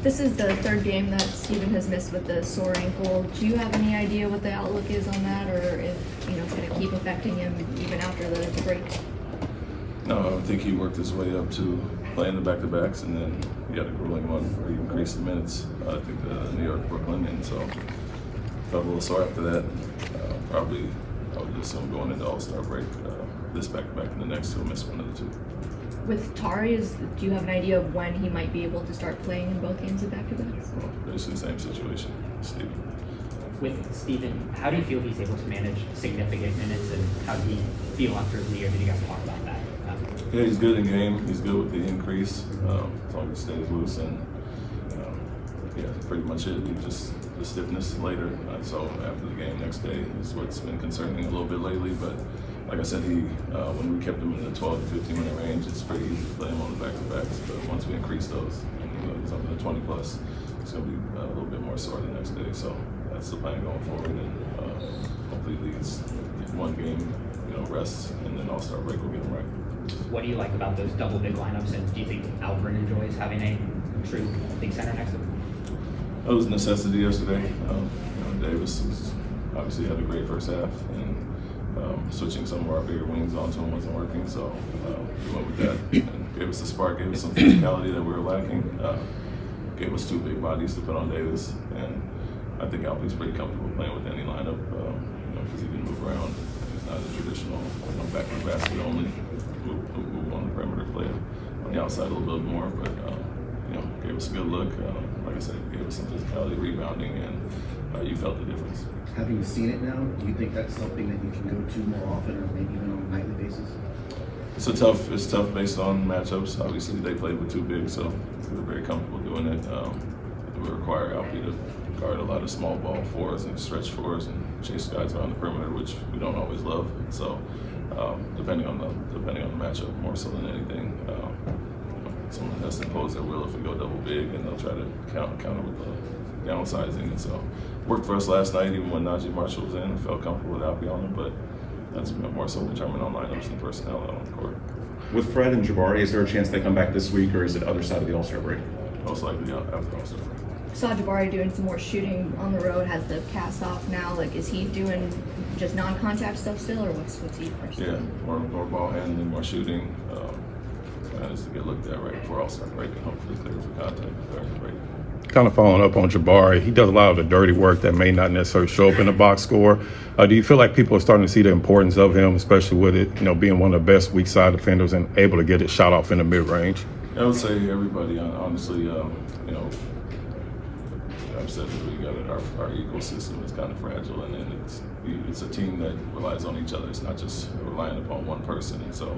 This is the third game that Steven has missed with the sore ankle. Do you have any idea what the outlook is on that, or if it's going to keep affecting him even after the break? No, I think he worked his way up to playing the back-to-backs, and then he had a grueling one where he increased the minutes. I think New York, Brooklyn, and so felt a little sore after that. Probably, I would assume going into All-Star break, this back-to-back and the next, he'll miss one of the two. With Tari, do you have an idea of when he might be able to start playing in both games of back-to-backs? Well, basically the same situation, Steve. With Steven, how do you feel he's able to manage significant minutes, and how do you feel after the year? Did you guys talk about that? Yeah, he's good in game. He's good with the increase, as long as he stays loose. And yeah, pretty much it. He just the stiffness later. So after the game next day is what's been concerning a little bit lately. But like I said, when we kept him in the 12 to 15 minute range, it's pretty easy to play him on the back-to-backs. But once we increase those, he's up to the 20 plus, it's going to be a little bit more sore the next day. So that's the plan going forward. And hopefully it's one game, rest, and then All-Star break will get him right. What do you like about those double big lineups, and do you think Alperen enjoys having a true big center next to him? It was a necessity yesterday. Davis obviously had a great first half, and switching some of our bigger wings onto him wasn't working, so we went with that. And gave us a spark, gave us some physicality that we were lacking, gave us two big bodies to put on Davis, and I think Alpe's pretty comfortable playing with any lineup, because he can move around. He's not a traditional back to the basket only. Move on the perimeter, play on the outside a little bit more, but gave us a good look. Like I said, gave us some physicality, rebounding, and you felt the difference. Having seen it now, do you think that's something that you can go to more often, or maybe even on a nightly basis? It's tough based on matchups. Obviously, they played with two bigs, so they're very comfortable doing it. We require Alpe to guard a lot of small ball fours and stretch fours and chase guys around the perimeter, which we don't always love. So depending on the matchup, more so than anything, someone has to impose their will if we go double big, and they'll try to counter with the downsizing. And so worked for us last night, even when Najee Marshall was in. Felt comfortable with Alpe on him, but that's more so determined on lineups and personnel on the court. With Fred and Jabari, is there a chance they come back this week, or is it other side of the All-Star break? Most likely after All-Star break. Saw Jabari doing some more shooting on the road, has the cast off now. Like, is he doing just non-contact stuff still, or what's he personally? Yeah, more ball handling, more shooting. Plan is to get looked at right before All-Star break and hopefully clear for contact during the break. Kind of following up on Jabari, he does a lot of the dirty work that may not necessarily show up in the box score. Do you feel like people are starting to see the importance of him, especially with it, being one of the best weak side defenders and able to get it shot off in the mid-range? I would say everybody, honestly, I've said that we got it. Our ecosystem is kind of fragile, and it's a team that relies on each other. It's not just relying upon one person. And so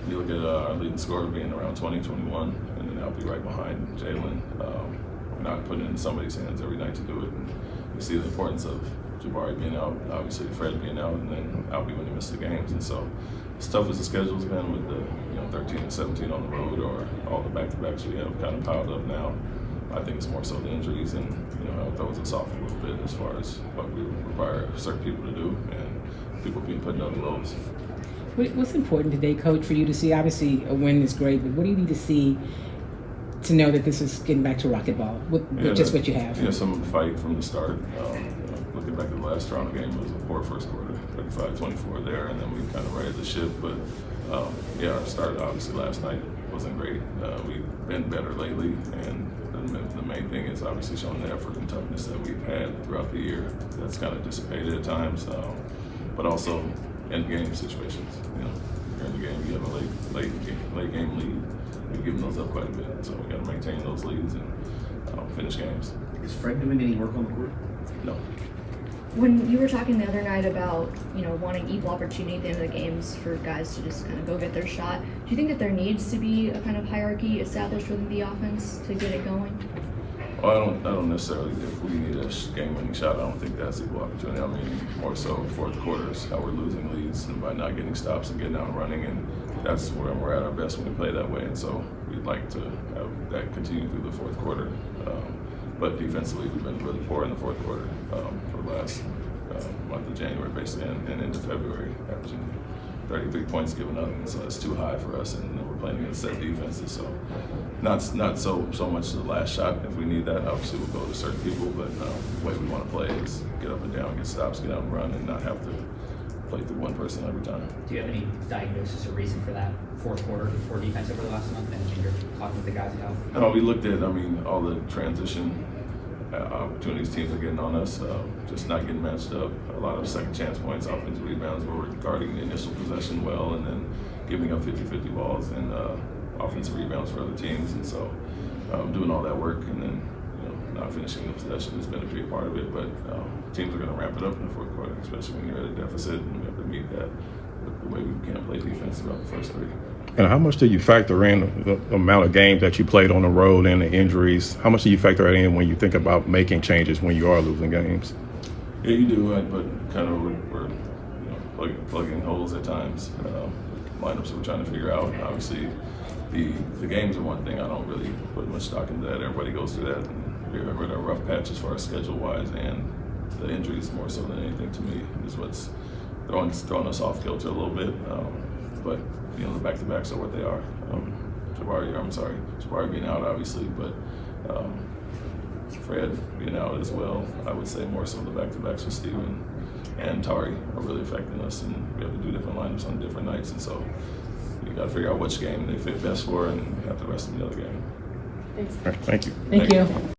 you look at our leading scorer being around 20, 21, and then I'll be right behind Jalen. We're not putting it in somebody's hands every night to do it. And you see the importance of Jabari being out, obviously Fred being out, and then Alpe when he missed the games. And so as tough as the schedule's been with the 13 and 17 on the road, or all the back-to-backs we have kind of piled up now, I think it's more so the injuries, and it throws us off a little bit as far as what we require certain people to do, and people being put in other roles. What's important today, Coach, for you to see? Obviously, a win is great, but what do you need to see to know that this is getting back to rocket ball with just what you have? Some fight from the start. Looking back at the last Toronto game, it was a poor first quarter, 35-24 there, and then we kind of righted the ship. But our start obviously last night wasn't great. We've been better lately, and the main thing is obviously showing the effort and toughness that we've had throughout the year. That's kind of dissipated at times, but also end game situations. During the game, you have a late game lead. We've given those up quite a bit, so we got to maintain those leads and finish games. Is Fred doing any work on the court? No. When you were talking the other night about, wanting equal opportunity at the end of the games for guys to just kind of go get their shot, do you think that there needs to be a kind of hierarchy established within the offense to get it going? Well, I don't necessarily. If we need a game-winning shot, I don't think that's equal opportunity. I mean, more so fourth quarters, how we're losing leads and by not getting stops and getting out and running, and that's where we're at our best when we play that way. And so we'd like to have that continue through the fourth quarter. But defensively, we've been really poor in the fourth quarter for the last month of January, basically, and into February, averaging 33 points given up, and so that's too high for us. And we're playing against set defenses, so not so much the last shot. If we need that, obviously we'll go to certain people. But the way we want to play is get up and down, get stops, get out and run, and not have to play through one person every time. Do you have any diagnosis or reason for that fourth quarter for defense over the last month? And you're talking with the guys about? No, we looked at, all the transition opportunities teams are getting on us, just not getting matched up. A lot of second chance points, offensive rebounds, where we're guarding the initial possession well and then giving up 50-50 balls and offensive rebounds for other teams. And so doing all that work and then not finishing the possession has been a big part of it. But teams are going to ramp it up in the fourth quarter, especially when you're at a deficit, and we have to meet that with the way we can't play defense throughout the first three. And how much do you factor in the amount of games that you played on the road and the injuries? How much do you factor that in when you think about making changes when you are losing games? Yeah, you do, right? But kind of we're plugging holes at times. Lineups that we're trying to figure out. Obviously, the games are one thing. I don't really put much stock into that. Everybody goes through that. And we're in a rough patch as far as schedule-wise, and the injuries more so than anything to me is what's throwing us off kilter a little bit. But the back-to-backs are what they are. Jabari being out obviously, but Fred being out as well. I would say more so the back-to-backs with Steven and Tari are really affecting us, and we have to do different lineups on different nights, and so you got to figure out which game they fit best for and have the rest of the other game. All right, thank you. Thank you.